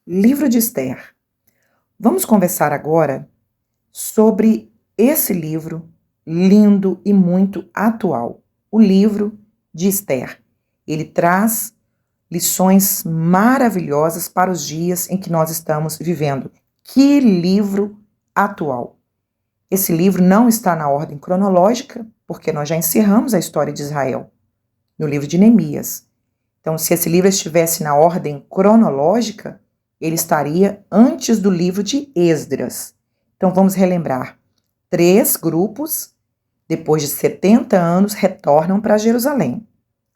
Livro de Esther. Vamos conversar agora sobre esse livro lindo e muito atual, o livro de Esther. Ele traz lições maravilhosas para os dias em que nós estamos vivendo. Que livro atual! Esse livro não está na ordem cronológica, porque nós já encerramos a história de Israel no livro de Neemias. Então, se esse livro estivesse na ordem cronológica, ele estaria antes do livro de Esdras. Então, vamos relembrar. 3 grupos, depois de 70 anos, retornam para Jerusalém.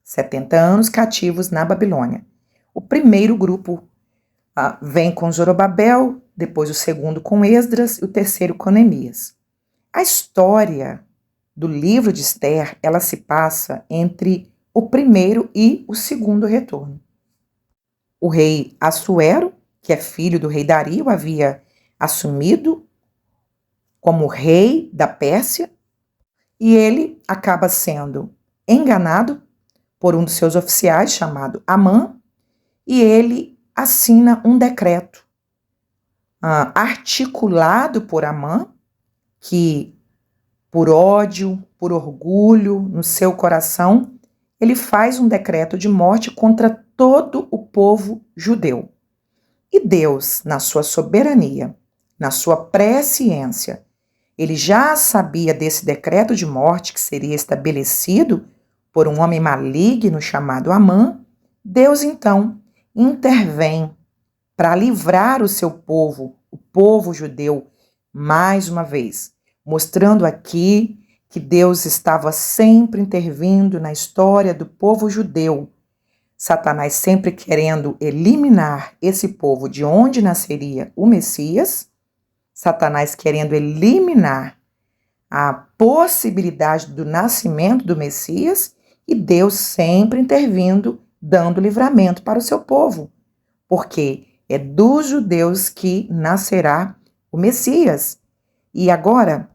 70 anos cativos na Babilônia. O primeiro grupo vem com Zorobabel, depois o segundo com Esdras e o terceiro com Neemias. A história do livro de Esther, ela se passa entre o primeiro e o segundo retorno. O rei Assuero, que é filho do rei Dario, havia assumido como rei da Pérsia e ele acaba sendo enganado por um dos seus oficiais chamado Amã e ele assina um decreto articulado por Amã que, por ódio, por orgulho no seu coração, ele faz um decreto de morte contra todo o povo judeu. E Deus, na sua soberania, na sua presciência, ele já sabia desse decreto de morte que seria estabelecido por um homem maligno chamado Amã. Deus, então, intervém para livrar o seu povo, o povo judeu, mais uma vez, mostrando aqui que Deus estava sempre intervindo na história do povo judeu. Satanás sempre querendo eliminar esse povo de onde nasceria o Messias, Satanás querendo eliminar a possibilidade do nascimento do Messias e Deus sempre intervindo, dando livramento para o seu povo, porque é dos judeus que nascerá o Messias. E agora,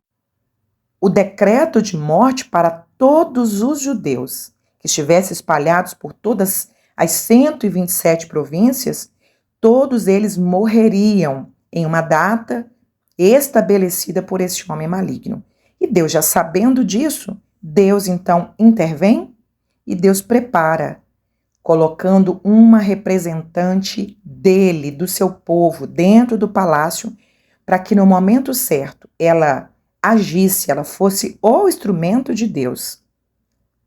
o decreto de morte para todos os judeus que estivessem espalhados por todas as 127 províncias, todos eles morreriam em uma data estabelecida por esse homem maligno. E Deus, já sabendo disso, Deus então intervém e Deus prepara, colocando uma representante dele, do seu povo, dentro do palácio, para que no momento certo ela agisse, ela fosse o instrumento de Deus.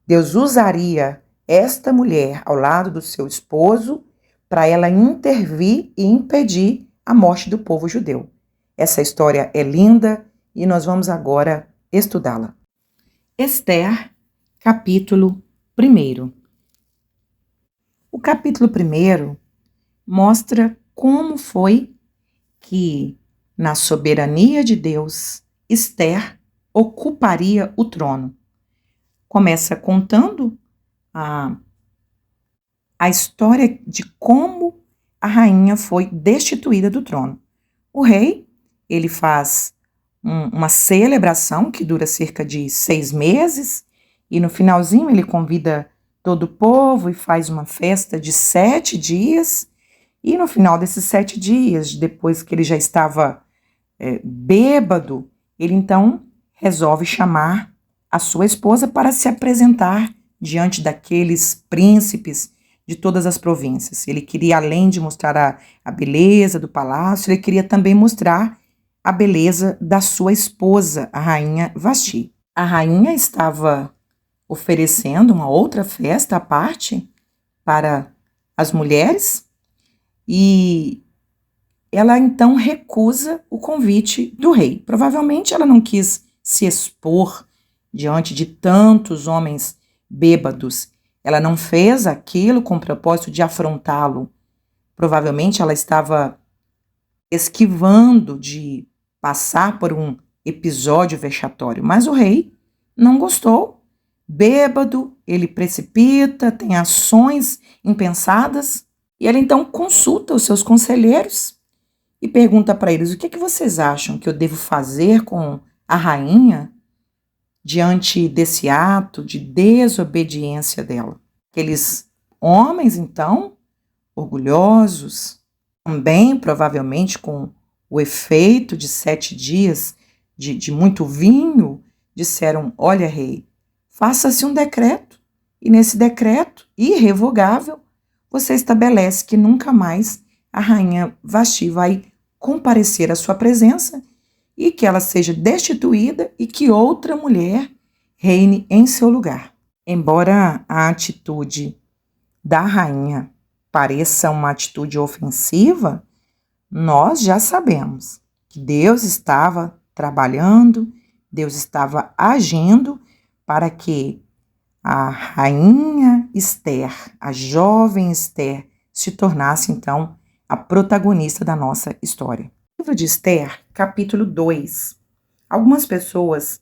Deus usaria esta mulher ao lado do seu esposo para ela intervir e impedir a morte do povo judeu. Essa história é linda e nós vamos agora estudá-la. Esther, capítulo 1. O capítulo 1 mostra como foi que, na soberania de Deus, Esther ocuparia o trono. Começa contando a história de como a rainha foi destituída do trono. O rei, ele faz uma celebração que dura cerca de 6 meses e no finalzinho ele convida todo o povo e faz uma festa de 7 dias e no final desses 7 dias, depois que ele já estava bêbado, ele então resolve chamar a sua esposa para se apresentar diante daqueles príncipes de todas as províncias. Ele queria, além de mostrar a beleza do palácio, ele queria também mostrar a beleza da sua esposa, a rainha Vasti. A rainha estava oferecendo uma outra festa à parte para as mulheres e ela então recusa o convite do rei. Provavelmente ela não quis se expor diante de tantos homens bêbados. Ela não fez aquilo com o propósito de afrontá-lo. Provavelmente ela estava esquivando de passar por um episódio vexatório. Mas o rei não gostou. Bêbado, ele precipita, tem ações impensadas. E ele então consulta os seus conselheiros e pergunta para eles: o que vocês acham que eu devo fazer com a rainha diante desse ato de desobediência dela? Aqueles homens, então, orgulhosos, Também, provavelmente, com o efeito de 7 dias de muito vinho, disseram: olha, rei, faça-se um decreto, e nesse decreto irrevogável você estabelece que nunca mais a rainha Vasti vai comparecer à sua presença e que ela seja destituída e que outra mulher reine em seu lugar. Embora a atitude da rainha pareça uma atitude ofensiva, nós já sabemos que Deus estava trabalhando, Deus estava agindo para que a rainha Esther, a jovem Esther, se tornasse então a protagonista da nossa história. Livro de Esther, capítulo 2. Algumas pessoas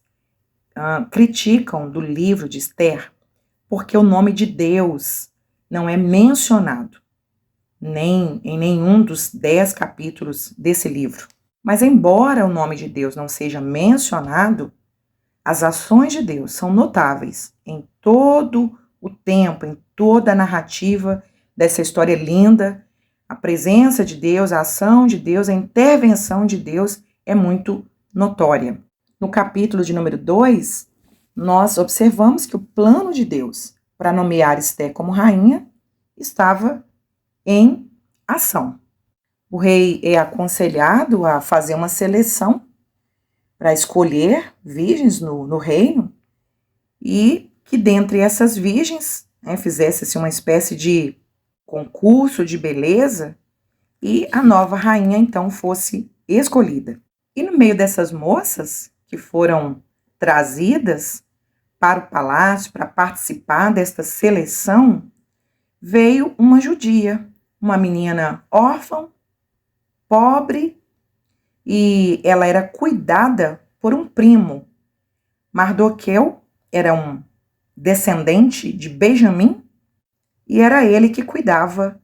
criticam do livro de Esther porque o nome de Deus não é mencionado nem em nenhum dos 10 capítulos desse livro. Mas embora o nome de Deus não seja mencionado, as ações de Deus são notáveis em todo o tempo, em toda a narrativa dessa história linda. A presença de Deus, a ação de Deus, a intervenção de Deus é muito notória. No capítulo de número 2, nós observamos que o plano de Deus para nomear Esther como rainha estava em ação. O rei é aconselhado a fazer uma seleção para escolher virgens no reino e que dentre essas virgens fizesse-se uma espécie de concurso de beleza e a nova rainha então fosse escolhida. E no meio dessas moças que foram trazidas para o palácio para participar desta seleção, veio uma judia, uma menina órfã, pobre, e ela era cuidada por um primo. Mardoqueu era um descendente de Benjamim e era ele que cuidava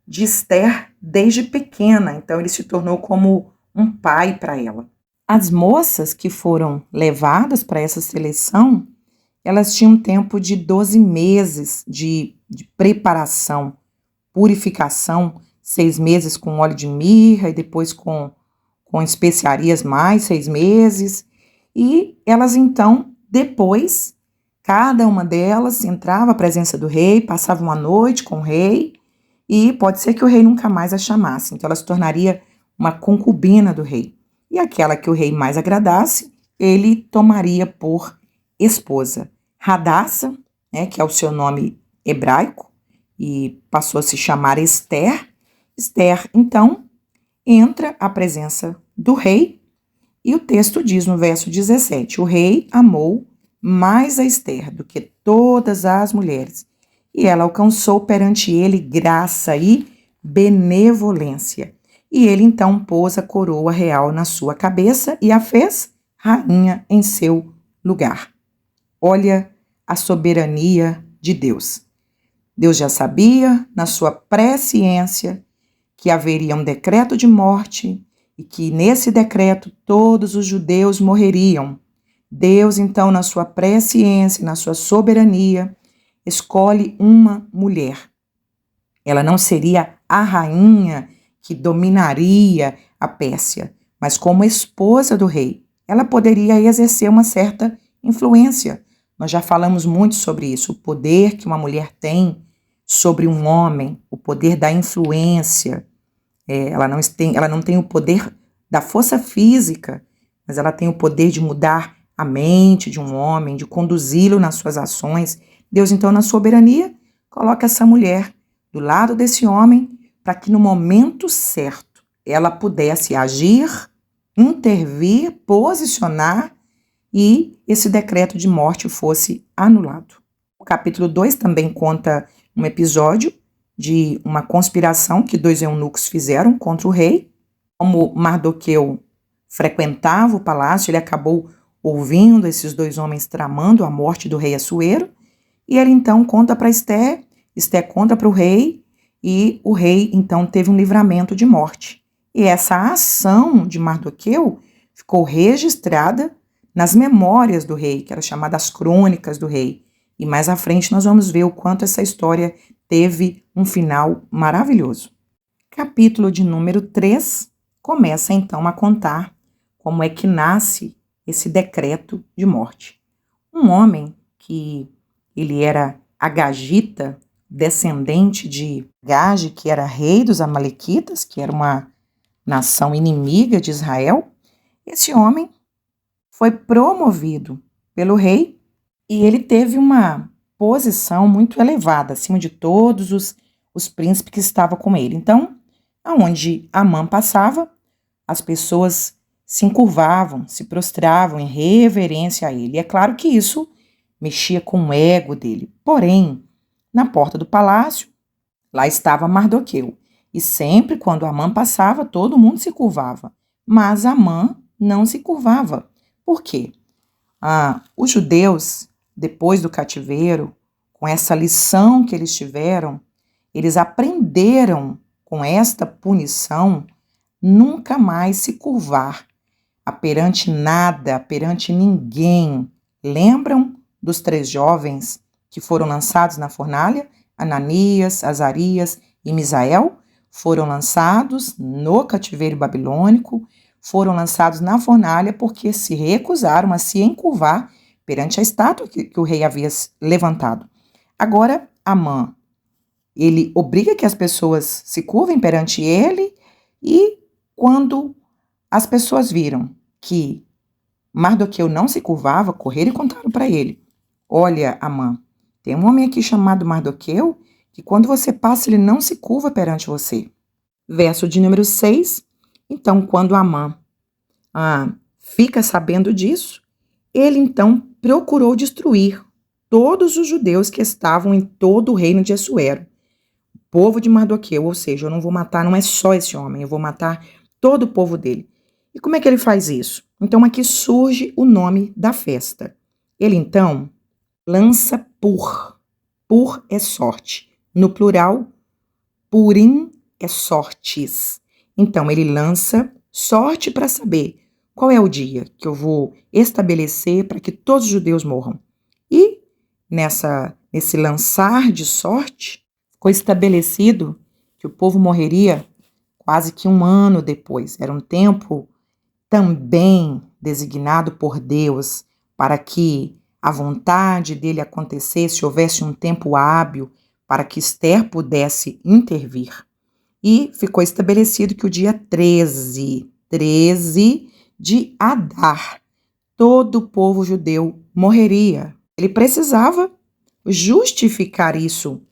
de Esther desde pequena, então ele se tornou como um pai para ela. As moças que foram levadas para essa seleção, elas tinham um tempo de 12 meses de preparação, purificação, 6 meses com óleo de mirra e depois com especiarias mais 6 meses. E elas então, depois, cada uma delas entrava à presença do rei, passava uma noite com o rei e pode ser que o rei nunca mais a chamasse. Então ela se tornaria uma concubina do rei. E aquela que o rei mais agradasse, ele tomaria por esposa. Radassa, que é o seu nome hebraico, e passou a se chamar Esther. Esther, então, entra à presença do rei, e o texto diz no verso 17, o rei amou mais a Esther do que todas as mulheres, e ela alcançou perante ele graça e benevolência. E ele então pôs a coroa real na sua cabeça e a fez rainha em seu lugar. Olha a soberania de Deus. Deus já sabia, na sua presciência, que haveria um decreto de morte e que nesse decreto todos os judeus morreriam. Deus, então, na sua presciência, na sua soberania, escolhe uma mulher. Ela não seria a rainha que dominaria a Pérsia, mas como esposa do rei, ela poderia exercer uma certa influência. Nós já falamos muito sobre isso, o poder que uma mulher tem sobre um homem, o poder da influência. Ela não tem o poder da força física, mas ela tem o poder de mudar a mente de um homem, de conduzi-lo nas suas ações. Deus, então, na soberania, coloca essa mulher do lado desse homem para que no momento certo ela pudesse agir, intervir, posicionar e esse decreto de morte fosse anulado. O capítulo 2 também conta um episódio de uma conspiração que 2 eunucos fizeram contra o rei. Como Mardoqueu frequentava o palácio, ele acabou ouvindo esses 2 homens tramando a morte do rei Assuero, e ele então conta para Esther, Esther conta para o rei, e o rei então teve um livramento de morte. E essa ação de Mardoqueu ficou registrada nas memórias do rei, que eram chamadas crônicas do rei. E mais à frente nós vamos ver o quanto essa história teve um final maravilhoso. Capítulo de número 3 começa então a contar como é que nasce esse decreto de morte. Um homem que ele era agagita, descendente de Gage, que era rei dos Amalequitas, que era uma nação inimiga de Israel. Esse homem foi promovido pelo rei e ele teve uma posição muito elevada, acima de todos os príncipes que estavam com ele. Então, aonde Amã passava, as pessoas se encurvavam, se prostravam em reverência a ele. E é claro que isso mexia com o ego dele. Porém, na porta do palácio, lá estava Mardoqueu. E sempre quando Amã passava, todo mundo se curvava. Mas Amã não se curvava. Por quê? Os judeus, depois do cativeiro, com essa lição que eles tiveram, eles aprenderam com esta punição nunca mais se curvar perante nada, perante ninguém. Lembram dos 3 jovens que foram lançados na fornalha? Ananias, Azarias e Misael foram lançados no cativeiro babilônico, foram lançados na fornalha porque se recusaram a se encurvar perante a estátua que o rei havia levantado. Agora, Amã, ele obriga que as pessoas se curvem perante ele e quando as pessoas viram que Mardoqueu não se curvava, correram e contaram para ele: olha, Amã, tem um homem aqui chamado Mardoqueu que quando você passa ele não se curva perante você. Verso de número 6, então quando Amã fica sabendo disso, ele então procurou destruir todos os judeus que estavam em todo o reino de Assuero, o povo de Mardoqueu, ou seja, eu não vou matar, não é só esse homem, eu vou matar todo o povo dele. E como é que ele faz isso? Então aqui surge o nome da festa. Ele então lança Pur. Pur é sorte. No plural, Purim é sortes. Então ele lança sorte para saber qual é o dia que eu vou estabelecer para que todos os judeus morram. E nesse lançar de sorte, foi estabelecido que o povo morreria quase que 1 ano depois. Era um tempo também designado por Deus para que a vontade dele acontecesse, houvesse um tempo hábil para que Ester pudesse intervir. E ficou estabelecido que o dia 13 de Adar, todo o povo judeu morreria. Ele precisava justificar isso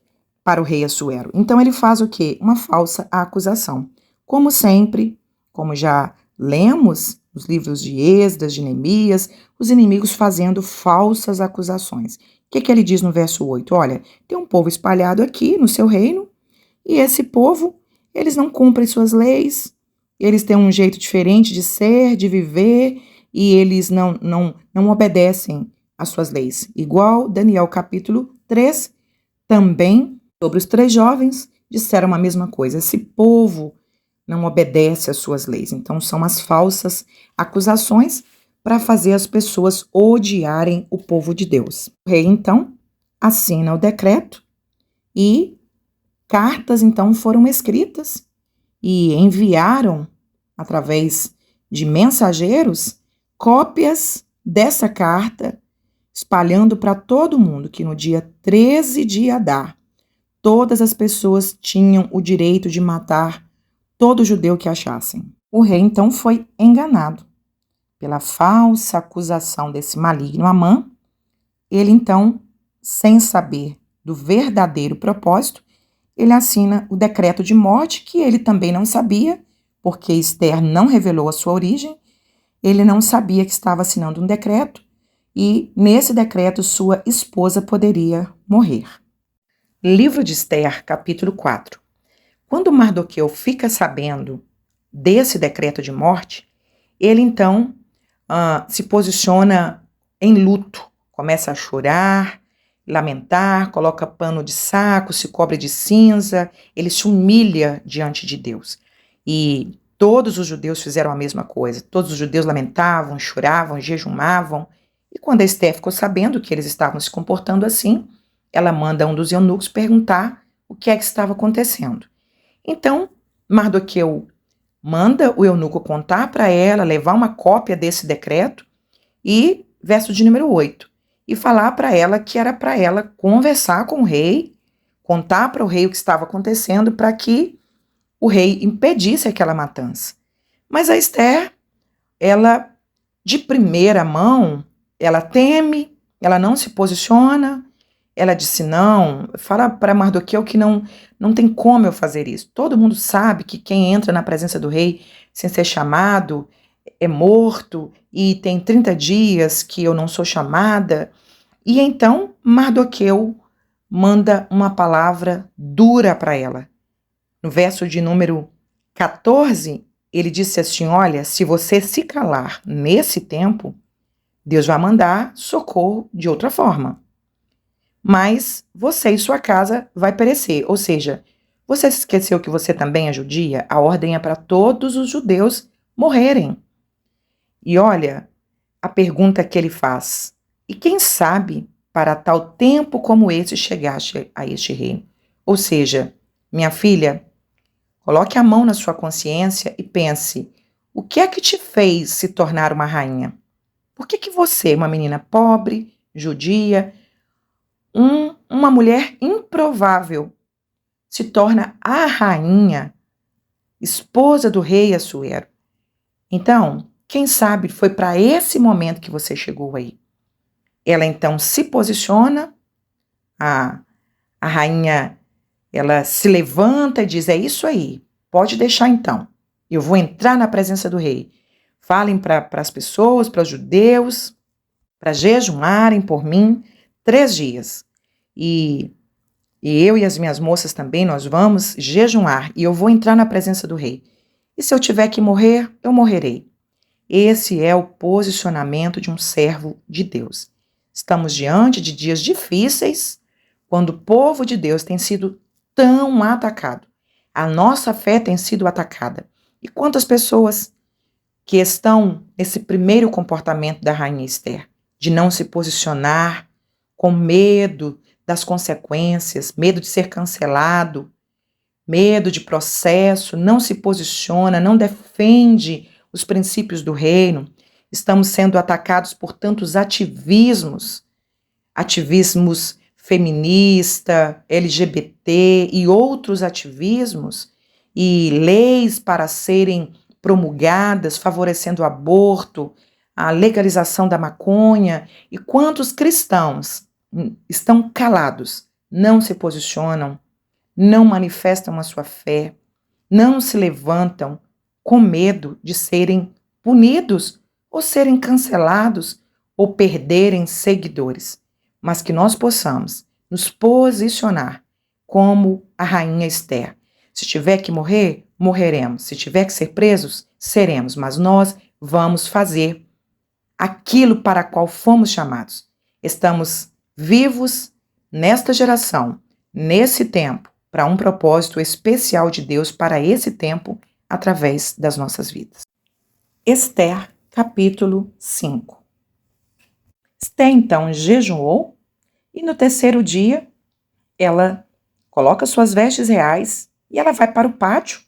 para o rei Assuero. Então ele faz o quê? Uma falsa acusação. Como sempre, como já lemos nos livros de Esdras, de Neemias, os inimigos fazendo falsas acusações. O que ele diz no verso 8? Olha, tem um povo espalhado aqui no seu reino, e esse povo, eles não cumprem suas leis, eles têm um jeito diferente de ser, de viver, e eles não obedecem às suas leis. Igual Daniel capítulo 3, também sobre os 3 jovens, disseram a mesma coisa. Esse povo não obedece às suas leis. Então, são as falsas acusações para fazer as pessoas odiarem o povo de Deus. O rei, então, assina o decreto e cartas, então, foram escritas e enviaram, através de mensageiros, cópias dessa carta, espalhando para todo mundo que no dia 13 de Adar, todas as pessoas tinham o direito de matar todo judeu que achassem. O rei, então, foi enganado pela falsa acusação desse maligno Amã. Ele, então, sem saber do verdadeiro propósito, ele assina o decreto de morte, que ele também não sabia, porque Ester não revelou a sua origem. Ele não sabia que estava assinando um decreto, e nesse decreto sua esposa poderia morrer. Livro de Ester, capítulo 4. Quando Mardoqueu fica sabendo desse decreto de morte, ele então se posiciona em luto, começa a chorar, lamentar, coloca pano de saco, se cobre de cinza, ele se humilha diante de Deus. E todos os judeus fizeram a mesma coisa, todos os judeus lamentavam, choravam, jejumavam, e quando a Ester ficou sabendo que eles estavam se comportando assim, ela manda um dos eunucos perguntar o que é que estava acontecendo. Então, Mardoqueu manda o eunuco contar para ela, levar uma cópia desse decreto e, verso de número 8, e falar para ela que era para ela conversar com o rei, contar para o rei o que estava acontecendo para que o rei impedisse aquela matança. Mas a Esther, ela, de primeira mão, ela teme, ela não se posiciona, ela disse não, fala para Mardoqueu que não tem como eu fazer isso. Todo mundo sabe que quem entra na presença do rei sem ser chamado é morto e tem 30 dias que eu não sou chamada. E então Mardoqueu manda uma palavra dura para ela. No verso de número 14, ele disse assim: olha, se você se calar nesse tempo, Deus vai mandar socorro de outra forma. Mas você e sua casa vai perecer. Ou seja, você se esqueceu que você também é judia? A ordem é para todos os judeus morrerem. E olha a pergunta que ele faz: e quem sabe para tal tempo como esse chegaste a este reino? Ou seja, minha filha, coloque a mão na sua consciência e pense: o que é que te fez se tornar uma rainha? Por que você, uma menina pobre, judia, uma mulher improvável, se torna a rainha, esposa do rei Assuero? Então, quem sabe foi para esse momento que você chegou aí. Ela então se posiciona, a rainha, ela se levanta e diz: é isso aí, pode deixar então, eu vou entrar na presença do rei. Falem para as pessoas, para os judeus, para jejuarem por mim 3 dias. E eu e as minhas moças também, nós vamos jejuar e eu vou entrar na presença do rei. E se eu tiver que morrer, eu morrerei. Esse é o posicionamento de um servo de Deus. Estamos diante de dias difíceis, quando o povo de Deus tem sido tão atacado. A nossa fé tem sido atacada. E quantas pessoas que estão nesse primeiro comportamento da rainha Esther, de não se posicionar, com medo das consequências, medo de ser cancelado, medo de processo, não se posiciona, não defende os princípios do reino. Estamos sendo atacados por tantos ativismos feminista, LGBT e outros ativismos, e leis para serem promulgadas, favorecendo o aborto, a legalização da maconha. E quantos cristãos estão calados, não se posicionam, não manifestam a sua fé, não se levantam com medo de serem punidos ou serem cancelados ou perderem seguidores, mas que nós possamos nos posicionar como a rainha Esther. Se tiver que morrer, morreremos. Se tiver que ser presos, seremos, mas nós vamos fazer aquilo para o qual fomos chamados. Estamos vivos nesta geração, nesse tempo, para um propósito especial de Deus para esse tempo, através das nossas vidas. Esther, capítulo 5. Esther, então, jejuou e no terceiro dia ela coloca suas vestes reais e ela vai para o pátio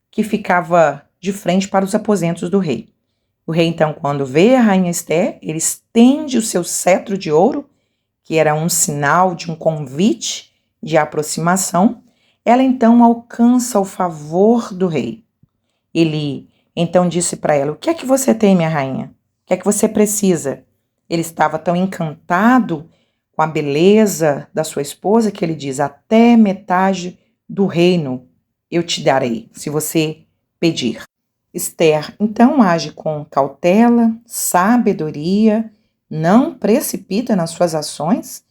que ficava de frente para os aposentos do rei. O rei, então, quando vê a rainha Esther, ele estende o seu cetro de ouro, que era um sinal de um convite de aproximação. Ela, então, alcança o favor do rei. Ele, então, disse para ela: o que é que você tem, minha rainha? O que é que você precisa? Ele estava tão encantado com a beleza da sua esposa que ele diz: até metade do reino eu te darei, se você pedir. Esther, então, age com cautela, sabedoria, não precipita nas suas ações.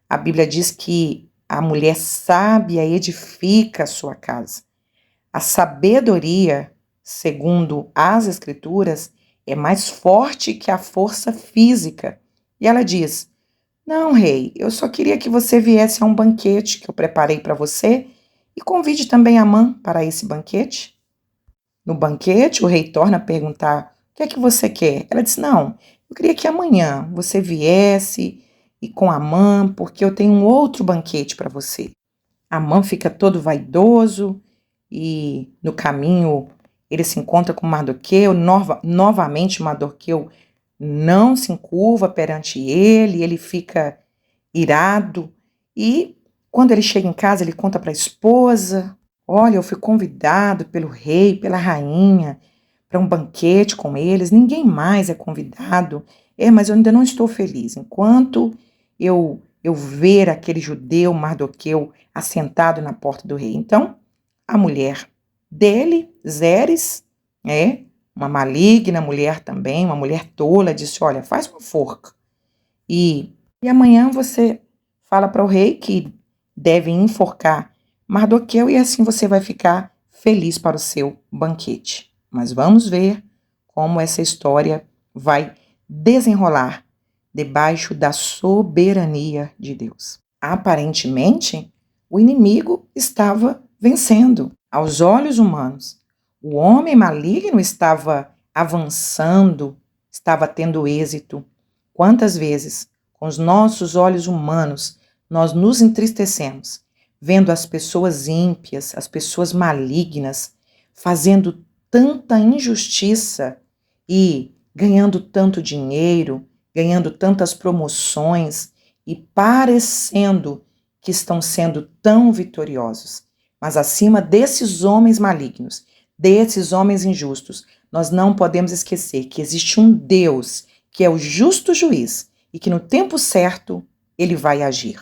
A Bíblia diz que a mulher sábia edifica a sua casa. A sabedoria, segundo as Escrituras, é mais forte que a força física. E ela diz: não, rei, eu só queria que você viesse a um banquete que eu preparei para você e convide também Amã para esse banquete. No banquete, o rei torna a perguntar: o que é que você quer? Ela diz: não, eu queria que amanhã você viesse e com Amã, porque eu tenho um outro banquete para você. Amã fica todo vaidoso, e no caminho ele se encontra com Mardoqueu, novamente Mardoqueu não se encurva perante ele, ele fica irado, e quando ele chega em casa ele conta para a esposa: olha, eu fui convidado pelo rei, pela rainha, para um banquete com eles, ninguém mais é convidado, mas eu ainda não estou feliz, enquanto eu ver aquele judeu Mardoqueu assentado na porta do rei. Então, a mulher dele, Zeres, uma maligna mulher também, uma mulher tola, disse: olha, faz uma forca. E amanhã você fala para o rei que deve enforcar Mardoqueu e assim você vai ficar feliz para o seu banquete. Mas vamos ver como essa história vai desenrolar debaixo da soberania de Deus. Aparentemente, o inimigo estava vencendo. Aos olhos humanos, o homem maligno estava avançando, estava tendo êxito. Quantas vezes, com os nossos olhos humanos, nós nos entristecemos, vendo as pessoas ímpias, as pessoas malignas, fazendo tanta injustiça e ganhando tanto dinheiro, ganhando tantas promoções e parecendo que estão sendo tão vitoriosos. Mas acima desses homens malignos, desses homens injustos, nós não podemos esquecer que existe um Deus que é o justo juiz e que no tempo certo ele vai agir.